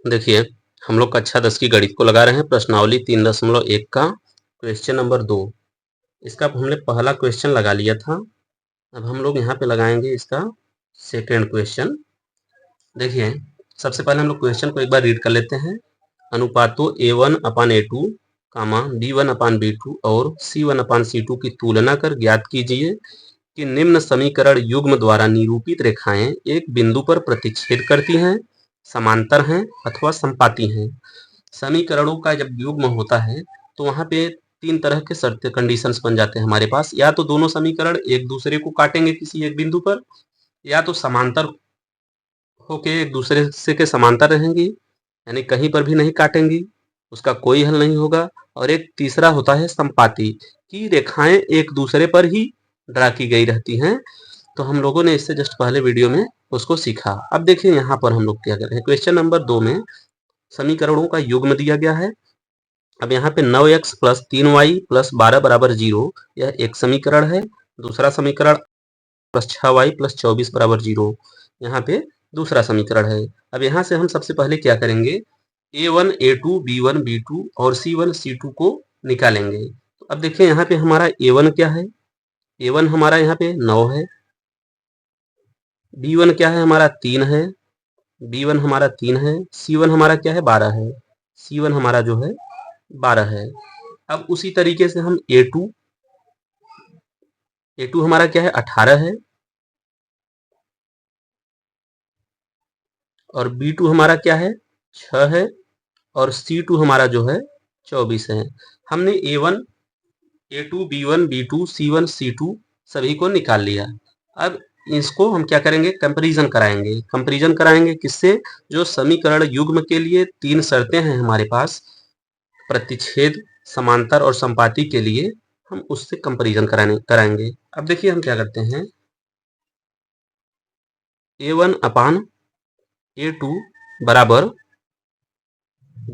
देखिए, हम लोग कक्षा 10 की गणित को लगा रहे हैं प्रश्नावली 3.1 का क्वेश्चन नंबर 2। इसका हमने पहला क्वेश्चन लगा लिया था। अब हम लोग यहाँ पे लगाएंगे इसका सेकेंड क्वेश्चन। देखिए, सबसे पहले हम लोग क्वेश्चन को एक बार रीड कर लेते हैं। अनुपातों A1/A2, B1/B2 और C1/C2 की तुलना कर ज्ञात कीजिए कि निम्न समीकरण युग्म द्वारा निरूपित रेखाएं एक बिंदु पर प्रतिच्छेद करती हैं, समांतर हैं अथवा संपाती हैं। समीकरणों का जब युग्म होता है तो वहां पे तीन तरह के शर्त कंडीशंस बन जाते हैं हमारे पास। या तो दोनों समीकरण एक दूसरे को काटेंगे किसी एक बिंदु पर, या तो समांतर होके एक दूसरे से के समांतर रहेंगी, यानी कहीं पर भी नहीं काटेंगी, उसका कोई हल नहीं होगा। और एक तीसरा होता है संपाती, की रेखाएं एक दूसरे पर ही ड्रा की गई रहती हैं। तो हम लोगों ने इससे जस्ट पहले वीडियो में उसको सीखा। अब देखिए यहाँ पर हम लोग क्या कर रहे हैं। क्वेश्चन नंबर 2 में समीकरणों का युग्म दिया गया है। अब यहाँ पे 9x प्लस 3y प्लस 12 बराबर 0, यह एक समीकरण है। दूसरा समीकरण प्लस 6y प्लस 24 बराबर 0, यहाँ पे दूसरा समीकरण है। अब यहाँ से हम सबसे पहले क्या करेंगे, A1 A2 B1 B2 और C1 C2 को निकालेंगे। तो अब देखिए यहाँ पे हमारा A1 क्या है, A1 हमारा यहाँ पे 9 है। B1 क्या है हमारा 3 है, B1 हमारा 3 है। C1 हमारा क्या है 12 है, C1 हमारा जो है 12 है। अब उसी तरीके से हम A2 हमारा क्या है 18 है, और B2 हमारा क्या है 6 है, और C2 हमारा जो है 24 है। हमने A1 A2 B1 B2 C1 C2 सभी को निकाल लिया। अब इसको हम क्या करेंगे, कंपैरिजन कराएंगे। कंपैरिजन कराएंगे किससे, जो समीकरण युग्म के लिए तीन शर्तें हैं हमारे पास, प्रतिच्छेद, समांतर और संपाती के लिए, हम उससे कंपैरिजन कराएंगे। अब देखिए हम क्या करते हैं, A1/A2 बराबर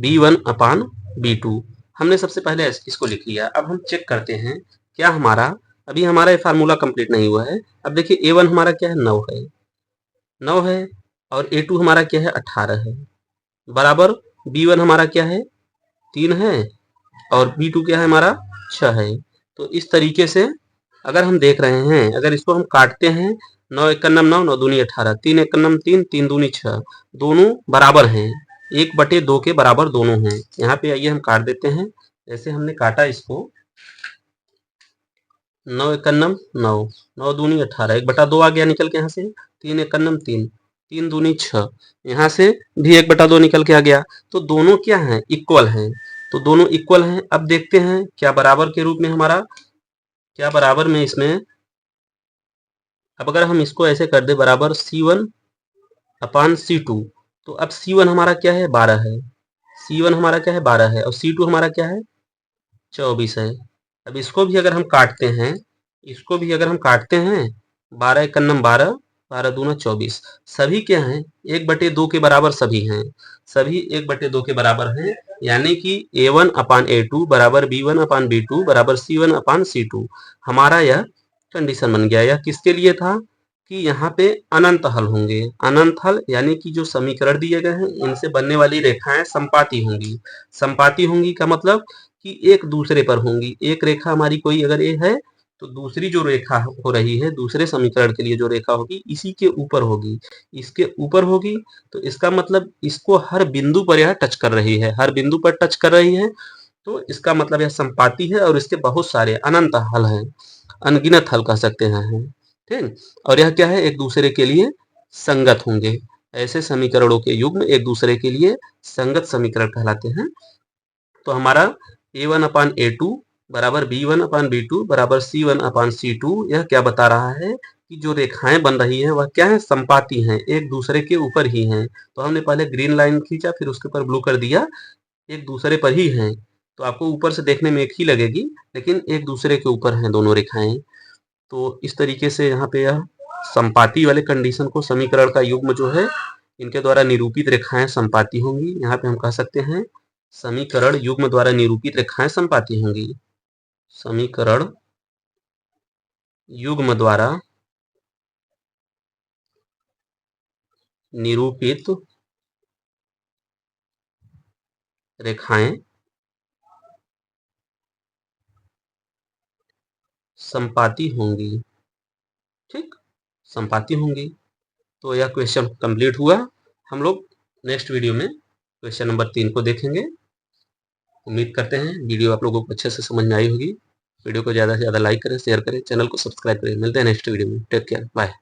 B1/B2 हमने सबसे पहले इसको लिख लिया। अब हम चेक करते हैं क्या हमारा, अभी हमारा ये फार्मूला कंप्लीट नहीं हुआ है। अब देखिए A1 हमारा क्या है 9 है, और A2 हमारा क्या है 18 है, बराबर B1 हमारा क्या है 3 है, और B2 क्या है हमारा 6 है। तो इस तरीके से अगर हम देख रहे हैं, अगर इसको हम काटते हैं, 9 एकन्नम 9, 9 दूनी 18, 3 एकन्नम 3, 3 दूनी 6, दोनों बराबर हैं, 1/2 के बराबर दोनों हैं। यहाँ पे आइए हम काट देते हैं। जैसे हमने काटा इसको, 9 एकन्नम 9, 9 दूनी 18, 1/2 आ गया निकल के यहाँ से, 3 एकन्नम 3, 3 दूनी 6, यहाँ से भी 1/2 निकल के आ गया। तो दोनों क्या हैं, इक्वल हैं। तो दोनों इक्वल हैं। अब देखते हैं क्या बराबर के रूप में हमारा, क्या बराबर में इसमें, अब अगर हम इसको ऐसे कर दे बराबर C1/C2, तो अब C1 हमारा क्या है 12 है, C1 हमारा क्या है 12 है, और C2 हमारा क्या है 24 है। अब इसको भी अगर हम काटते हैं, इसको भी अगर हम काटते हैं, 12 एकन्नम 12, 12 दूना 24, सभी क्या हैं 1/2 के बराबर सभी हैं, सभी 1/2 के बराबर हैं। यानी कि A1/A2 बराबर B1/B2 बराबर C1/C2 हमारा यह कंडीशन बन गया। यह किसके लिए था, कि यहाँ पे अनंत हल होंगे। अनंत हल यानी कि जो समीकरण दिए गए हैं इनसे बनने वाली रेखाएं संपाती होंगी। संपाती होंगी का मतलब कि एक दूसरे पर होंगी। एक रेखा हमारी कोई अगर ये है, तो दूसरी जो रेखा हो रही है दूसरे समीकरण के लिए जो रेखा होगी इसी के ऊपर होगी, इसके ऊपर होगी। तो इसका मतलब इसको हर बिंदु पर यह टच कर रही है, हर बिंदु पर टच कर रही है। तो इसका मतलब यह संपाती है, और इसके बहुत सारे अनंत हल हैं, अनगिनत हल कह सकते हैं हम, ठीक। और यह क्या है, एक दूसरे के लिए संगत होंगे। ऐसे समीकरणों के युग्म एक दूसरे के लिए संगत समीकरण कहलाते हैं। तो हमारा A1/A2 बराबर B1/B2 बराबर C1/C2 यह क्या बता रहा है कि जो रेखाएं बन रही हैं वह क्या है, संपाती हैं, एक दूसरे के ऊपर ही हैं। तो हमने पहले ग्रीन लाइन खींचा, फिर उसके ऊपर ब्लू कर दिया, एक दूसरे पर ही हैं। तो आपको ऊपर से देखने में एक ही लगेगी, लेकिन एक दूसरे के ऊपर हैं दोनों रेखाएं। तो इस तरीके से यहाँ पे यह संपाती वाले कंडीशन को, समीकरण का युग्म जो है इनके द्वारा निरूपित रेखाएं संपाती होंगी। यहाँ पे हम कह सकते हैं समीकरण युग्म द्वारा निरूपित रेखाएं संपाती होंगी। समीकरण युग्म द्वारा निरूपित रेखाएं संपाती होंगी। ठीक, संपाती होंगी। तो यह क्वेश्चन कंप्लीट हुआ। हम लोग नेक्स्ट वीडियो में क्वेश्चन नंबर 3 को देखेंगे। उम्मीद करते हैं वीडियो आप लोगों को अच्छे से समझ में आई होगी। वीडियो को ज़्यादा से ज़्यादा लाइक करें, शेयर करें, चैनल को सब्सक्राइब करें। मिलते हैं नेक्स्ट वीडियो में। Take care, bye.